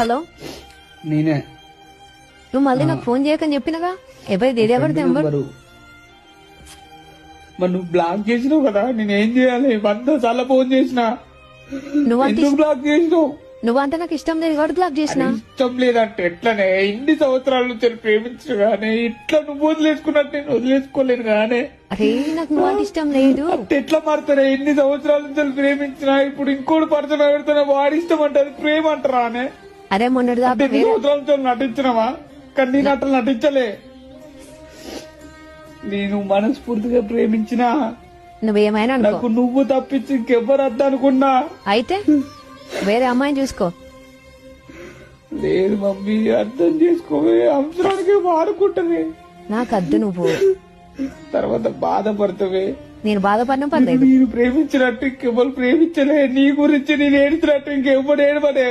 Hello, నేనే. నువ్వు మళ్ళీ నాకు ఫోన్ చేయకని చెప్పినగా. ఎవరిది నెంబర్? మరి నువ్వు బ్లాక్ చేసినావు కదా, నేనేం చేయాలి? 100 సార్లు ఫోన్ చేసిన, ఎందుకు బ్లాక్ చేసినావు? నువ్వంటే నాకు ఇష్టం లేదు కాబట్టి బ్లాక్ చేసిన. ఇష్టం లేదంటే ఎట్లనే? ఇన్ని సంవత్సరాల నుంచి ప్రేమించు గానే ఇట్లా నువ్వు వదిలేసుకున్నట్టు నేను వదిలేసుకోలేను గానే. అరే నాకు నువ్వంటే ఇష్టం లేదు. అంటే ఎట్లా మారుతారా? ఇన్ని సంవత్సరాల నుంచి ప్రేమించిన, ఇప్పుడు ఇంకోటి పరిచయం పెడుతున్నా, వాడి ఇష్టం అంటే అది ప్రేమ అంటారా అనే? అరే మొన్నటి దాకా ఎన్ని సంవత్సరాల నుంచి నటించినావా? కానీ నేను అట్లా నటించలే. నేను మనస్ఫూర్తిగా ప్రేమించినా, నువ్వేమైనా అనుకో, నాకు నువ్వు తప్పించి ఇంకెవ్వరు వద్దనుకున్నా. అయితే వేరే అమ్మాయిని చూసుకో. లేదు మమ్మీ, అర్థం చేసుకోవే. అవసరానికి వాడుకుంటవే, నాకు అద్దు. నువ్వు తర్వాత బాధపడతావే. నేను బాధపడిన పర్లేదు. నేను ప్రేమించినట్టు ఇంకెవ్వరు ప్రేమించలే. నీ గురించి నేను ఏడుతున్నట్టు ఇంకెవ్వరు ఏడవడే.